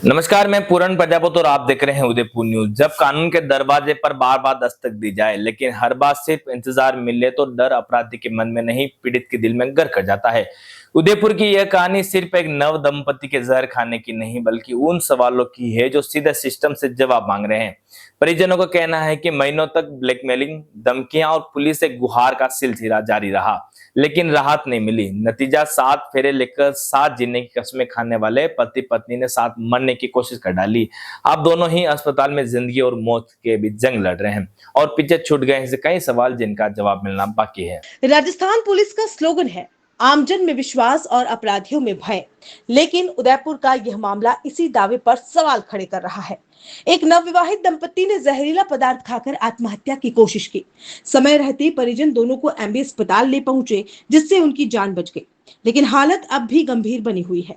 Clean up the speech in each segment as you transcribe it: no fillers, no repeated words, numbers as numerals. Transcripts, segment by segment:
नमस्कार, मैं पूरन प्रजापत और आप देख रहे हैं उदयपुर न्यूज। जब कानून के दरवाजे पर बार बार दस्तक दी जाए लेकिन हर बार सिर्फ इंतजार मिले तो डर अपराधी के मन में नहीं पीड़ित के दिल में घर कर जाता है। उदयपुर की यह कहानी सिर्फ एक नव दंपति के जहर खाने की नहीं बल्कि उन सवालों की है जो सीधे सिस्टम से जवाब मांग रहे हैं। परिजनों का कहना है कि महीनों तक ब्लैकमेलिंग, धमकियां और पुलिस से गुहार का सिलसिला जारी रहा लेकिन राहत नहीं मिली। नतीजा 7 फेरे लेकर साथ जीने की कस्में खाने वाले पति पत्नी ने साथ मरने की कोशिश कर डाली। अब दोनों ही अस्पताल में जिंदगी और मौत के बीच जंग लड़ रहे हैं और पीछे छूट गए ऐसे कई सवाल जिनका जवाब मिलना बाकी है। राजस्थान पुलिस का स्लोगन है आमजन में विश्वास और अपराधियों में भय, लेकिन उदयपुर का यह मामला इसी दावे पर सवाल खड़े कर रहा है। एक नवविवाहित दंपति ने जहरीला पदार्थ खाकर आत्महत्या की कोशिश की। समय रहते परिजन दोनों को एमबी अस्पताल ले पहुंचे जिससे उनकी जान बच गई, लेकिन हालत अब भी गंभीर बनी हुई है।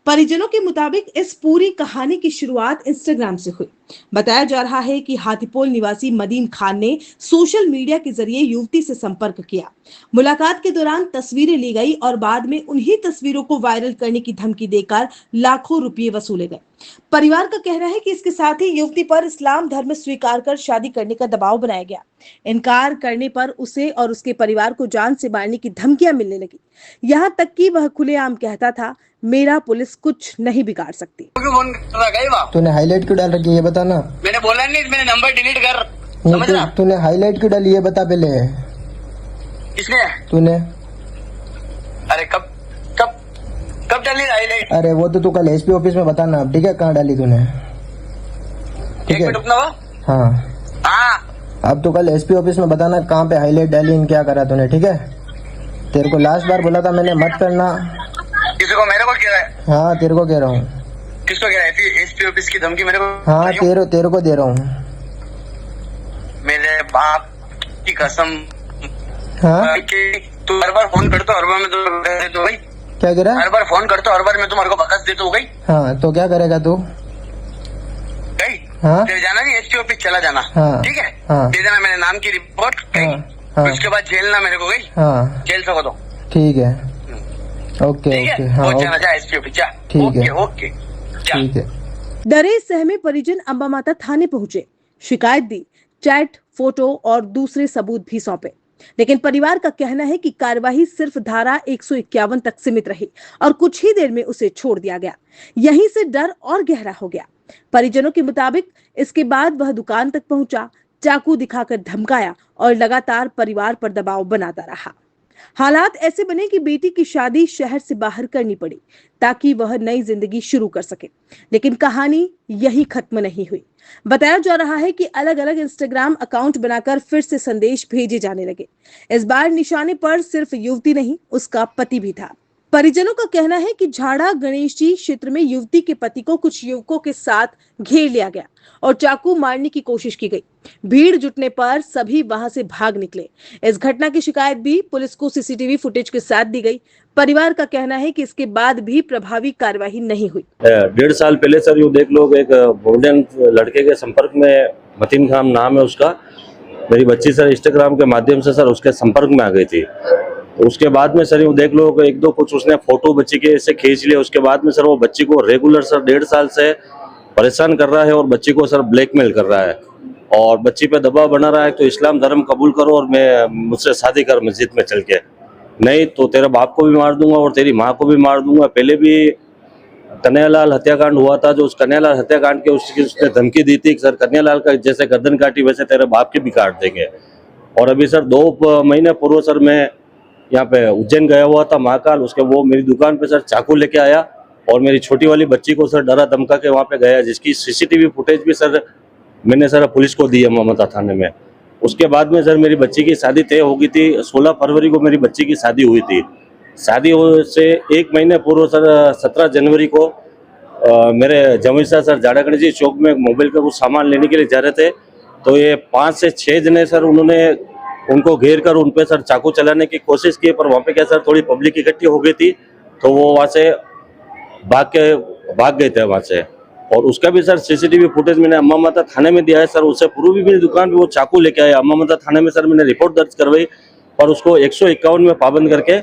परिजनों के मुताबिक इस पूरी कहानी की शुरुआत इंस्टाग्राम से हुई। बताया जा रहा है कि हाथीपोल निवासी मदीन खान ने सोशल मीडिया के जरिए युवती से संपर्क किया। मुलाकात के दौरान तस्वीरें ली गई और बाद में उन्हीं तस्वीरों को वायरल करने की धमकी देकर लाखों रुपए वसूले गए। परिवार का कहना है कि इसके साथ ही युवती पर इस्लाम धर्म स्वीकार कर शादी करने का दबाव बनाया गया। इनकार करने पर उसे और उसके परिवार को जान से मारने की धमकियां मिलने लगी। यहाँ तक कि वह खुलेआम कहता था, मेरा पुलिस कुछ नहीं बिगाड़ सकती। तूने हाईलाइट क्यों डाल रखी है ये बता ना। मैंने बोला नहीं, मैंने नंबर डिलीट कर। समझ रहा? तूने हाईलाइट क्यों डाली ये बता पहले। किसने? तूने। अरे कब कब कब डाली हाईलाइट? अरे वो तो तू कल एसपी ऑफिस में बताना अब, ठीक है, कहाँ डाली तूने। एक मिनट रुकना वो। हाँ अब तो कल एसपी ऑफिस में बताना कहाँ पे हाईलाइट डाली, क्या करा तूने, ठीक है। तेरे को लास्ट बार बोला था मैंने मत करना। किसी को? मेरे को कह रहा है? हाँ तेरे को कह रहा हूँ। किसको कह रहा है? एसपी ऑफिस की धमकी मेरे को? हाँ तेरे को दे रहा हूँ। मेरे बाप की कसम। हाँ तू हर बार फोन करता हर बार मैं तुम्हें तो भाई क्या कह रहा है? हर बार फोन करता हर बार मैं तुम्हारे को बकस देता हूँ गई। हाँ तो क्या करेगा तू? गई हाँ तेरे जाना नहीं, एसपी ऑफिस चला जाना। हाँ ठीक है, हाँ दे देना मेरे नाम की रिपोर्ट। हाँ उसके बाद जेल ना मेरे को गई। हाँ जेल सको तो ठीक है। ओके ओके हाँ एसपी ऑफिस जा। ठीक है ओके ठीक है। डरे सहमे परिजन अंबा माता थाने पहुंचे, शिकायत दी, चैट, फोटो और दूसरे सबूत भी सौंपे, लेकिन परिवार का कहना है कि कार्यवाही सिर्फ धारा 151 तक सीमित रही और कुछ ही देर में उसे छोड़ दिया गया। यहीं से डर और गहरा हो गया। परिजनों के मुताबिक इसके बाद वह दुकान तक पहुंचा, चाकू दिखाकर धमकाया और लगातार परिवार पर दबाव बनाता रहा। हालात ऐसे बने कि बेटी की शादी शहर से बाहर करनी पड़ी ताकि वह नई जिंदगी शुरू कर सके, लेकिन कहानी यही खत्म नहीं हुई। बताया जा रहा है कि अलग अलग इंस्टाग्राम अकाउंट बनाकर फिर से संदेश भेजे जाने लगे। इस बार निशाने पर सिर्फ युवती नहीं, उसका पति भी था। परिजनों का कहना है कि झाड़ा गणेश जी क्षेत्र में युवती के पति को कुछ युवकों के साथ घेर लिया गया और चाकू मारने की कोशिश की गई। भीड़ जुटने पर सभी वहां से भाग निकले। इस घटना की शिकायत भी पुलिस को सीसीटीवी फुटेज के साथ दी गई। परिवार का कहना है कि इसके बाद भी प्रभावी कार्यवाही नहीं हुई। 1.5 साल पहले सर यूँ देख लो, एक भोजन लड़के के संपर्क में, मतीन खान नाम है उसका, मेरी बच्ची सर इंस्टाग्राम के माध्यम से सर उसके संपर्क में आ गई थी। उसके बाद में सर यूँ देख लो एक दो कुछ उसने फोटो बच्ची के ऐसे खींच लिए। उसके बाद में सर वो बच्ची को रेगुलर सर 1.5 साल से परेशान कर रहा है और बच्ची को सर ब्लैकमेल कर रहा है और बच्ची पे दबाव बना रहा है तो इस्लाम धर्म कबूल करो और मैं मुझसे शादी कर मस्जिद में चल के, नहीं तो तेरे बाप को भी मार दूंगा और तेरी माँ को भी मार दूंगा। पहले भी कन्हैयालाल हत्याकांड हुआ था, जो उस कन्हैयालाल हत्याकांड के उसने धमकी दी थी सर कन्हैयालाल का जैसे गर्दन काटी वैसे तेरे बाप की भी काट देंगे। और अभी सर 2 महीने पूर्व सर मैं यहाँ पे उज्जैन गया हुआ था महाकाल, उसके वो मेरी दुकान पे सर चाकू लेके आया और मेरी छोटी वाली बच्ची को सर डरा धमका के वहाँ पे गया, जिसकी सीसीटीवी फुटेज भी सर मैंने सर पुलिस को दी है ममता थाने में। उसके बाद में सर मेरी बच्ची की शादी तय हो गई थी। 16 फरवरी को मेरी बच्ची की शादी हुई थी। शादी से 1 महीने पूर्व सर 17 जनवरी को मेरे जमीसा सर झाड़ा गणेश जी चौक में मोबाइल का कुछ सामान लेने के लिए जा रहे थे तो ये 5 से 6 जने सर उन्होंने उनको घेर कर उन पे सर चाकू चलाने की कोशिश की, पर वहाँ पे क्या सर थोड़ी पब्लिक इकट्ठी हो गई थी तो वो वहाँ से भाग गए थे वहाँ से। और उसका भी सर सीसीटीवी फुटेज मैंने अम्मा माता थाने में दिया है सर। उससे पूर्व भी मेरी दुकान पे वो चाकू लेके आया। अम्मा माता थाने में सर मैंने रिपोर्ट दर्ज करवाई और उसको 151 में पाबंद करके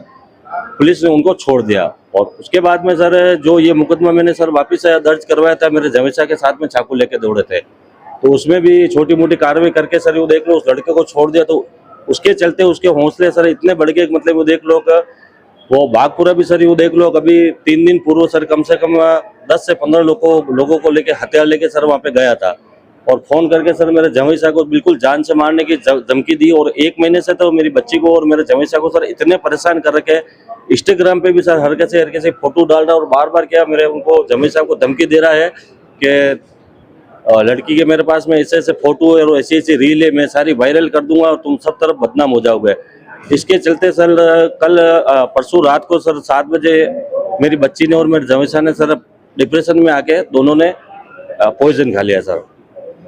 पुलिस ने उनको छोड़ दिया। और उसके बाद में सर जो ये मुकदमा मैंने सर वापस दर्ज करवाया था, मेरे जवेशा के साथ में चाकू लेके दौड़े थे, तो उसमें भी छोटी मोटी कार्रवाई करके सर वो देख लो उस लड़के को छोड़ दिया। तो उसके चलते उसके हौसले सर इतने बढ़ गए, मतलब वो देख लो वो बागपुरा भी सर वो देख लो कभी 3 दिन पूर्व सर कम से कम 10 से 15 लोगों को लेके हथियार लेके सर वहाँ पे गया था और फोन करके सर मेरे जवैसा को बिल्कुल जान से मारने की धमकी दी। और 1 महीने से तो मेरी बच्ची को और मेरे जवैसा को सर इतने परेशान कर रखे, इंस्टाग्राम पे भी सर हर कैसे फोटो डाल रहा है और बार बार क्या मेरे उनको जवैसा को धमकी दे रहा है कि लड़की के मेरे पास में ऐसे फोटो है और ऐसी रील है, मैं सारी वायरल कर दूंगा और तुम सब तरफ बदनाम हो जाओगे। इसके चलते सर कल परसों रात को सर 7 बजे मेरी बच्ची ने और मेरे जवैसा ने सर डिप्रेशन में आके दोनों ने पॉइजन खा लिया सर।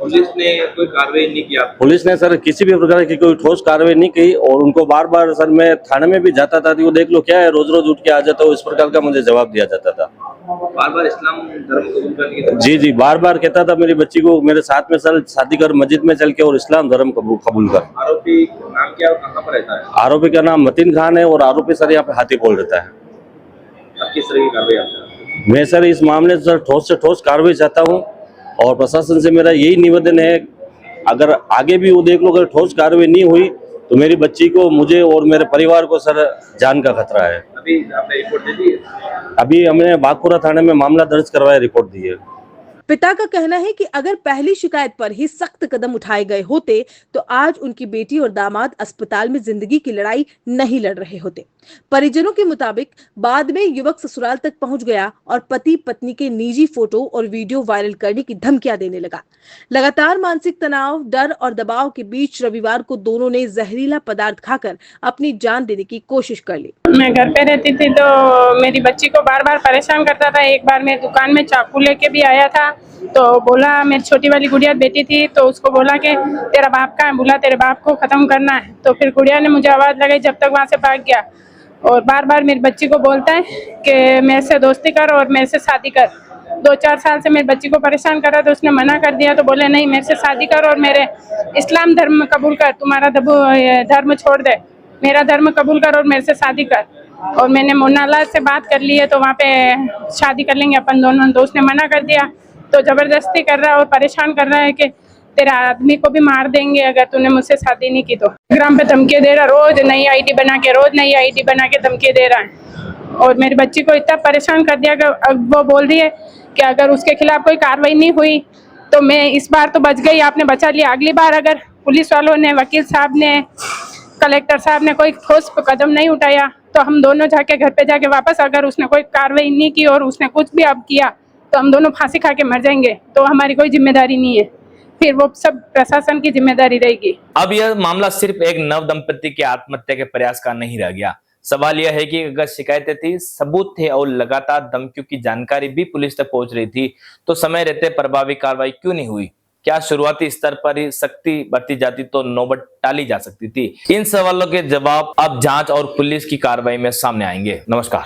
पुलिस ने कोई कार्रवाई नहीं किया? पुलिस ने सर किसी भी प्रकार की कोई ठोस कार्रवाई नहीं की और उनको बार बार सर मैं थाने में भी जाता था, वो देख लो क्या है रोज रोज उठ के आ जाता हो, इस प्रकार का मुझे जवाब दिया जाता था। बार बार इस्लाम धर्म कबूल करने की जी बार बार कहता था मेरी बच्ची को मेरे साथ में सर शादी कर मस्जिद में चल के और इस्लाम धर्म कबूल कर। आरोपी नाम क्या और कहाँ पर रहता है? आरोपी का नाम मतीन खान है और आरोपी सर यहाँ पे हाथी बोल रहता है। अब किस तरह की कार्रवाई? मैं सर इस मामले से ठोस कार्रवाई चाहता हूँ और प्रशासन से मेरा यही निवेदन है, अगर आगे भी वो देख लो अगर ठोस कार्रवाई नहीं हुई तो मेरी बच्ची को, मुझे और मेरे परिवार को सर जान का खतरा है। अभी आपने रिपोर्ट दे दी है? अभी हमने बागपुरा थाने में मामला दर्ज करवाया, रिपोर्ट दी है। पिता का कहना है कि अगर पहली शिकायत पर ही सख्त कदम उठाए गए होते तो आज उनकी बेटी और दामाद अस्पताल में जिंदगी की लड़ाई नहीं लड़ रहे होते। परिजनों के मुताबिक बाद में युवक ससुराल तक पहुंच गया और पति पत्नी के निजी फोटो और वीडियो वायरल करने की धमकियां देने लगा। लगातार मानसिक तनाव, डर और दबाव के बीच रविवार को दोनों ने जहरीला पदार्थ खाकर अपनी जान देने की कोशिश कर ली। मैं घर पे रहती थी तो मेरी बच्ची को बार बार परेशान करता था। एक बार मेरी दुकान में चाकू लेके भी आया था, तो बोला, मेरी छोटी वाली गुड़िया बेटी थी तो उसको बोला कि तेरा बाप कहाँ है, बोला तेरे बाप को खत्म करना है। तो फिर गुड़िया ने मुझे आवाज़ लगाई, जब तक वहाँ से भाग गया। और बार बार मेरी बच्ची को बोलता है कि मेरे से दोस्ती कर और मेरे से शादी कर। 2-4 साल से मेरी बच्ची को परेशान कर रहा था, उसने मना कर दिया तो बोले नहीं मेरे से शादी कर और मेरे इस्लाम धर्म कबूल कर, तुम्हारा धर्म छोड़ दे, मेरा धर्म कबूल कर और मेरे से शादी कर। और मैंने मोनाला से बात कर ली है तो वहाँ पे शादी कर लेंगे अपन दोनों, तो उसने मना कर दिया। तो जबरदस्ती कर रहा है और परेशान कर रहा है कि तेरा आदमी को भी मार देंगे अगर तूने मुझसे शादी नहीं की तो। ग्राम पे धमकी दे रहा, रोज नई आईडी बना के धमकी दे रहा है। और मेरी बच्ची को इतना परेशान कर दिया कि अब वो बोल रही है कि अगर उसके खिलाफ कोई कार्रवाई नहीं हुई तो मैं इस बार तो बच गई, आपने बचा लिया, अगली बार अगर पुलिस वालों ने, वकील साहब ने, कलेक्टर साहब ने कोई ठोस कदम नहीं उठाया तो हम दोनों जाके घर पे जाके वापस, अगर उसने कोई कार्रवाई नहीं की और उसने कुछ भी अब किया तो हम दोनों फांसी खा के मर जाएंगे। तो हमारी कोई जिम्मेदारी नहीं है, फिर वो सब प्रशासन की जिम्मेदारी रहेगी। अब यह मामला सिर्फ एक नव दंपति के आत्महत्या के प्रयास का नहीं रह गया। सवाल यह है कि अगर शिकायतें थी, सबूत थे और लगातार धमकियों की जानकारी भी पुलिस तक पहुंच रही थी तो समय रहते प्रभावी कार्रवाई क्यों नहीं हुई? क्या शुरुआती स्तर पर ही सख्ती बरती जाती तो नौबत टाली जा सकती थी? इन सवालों के जवाब अब जांच और पुलिस की कार्रवाई में सामने आएंगे। नमस्कार।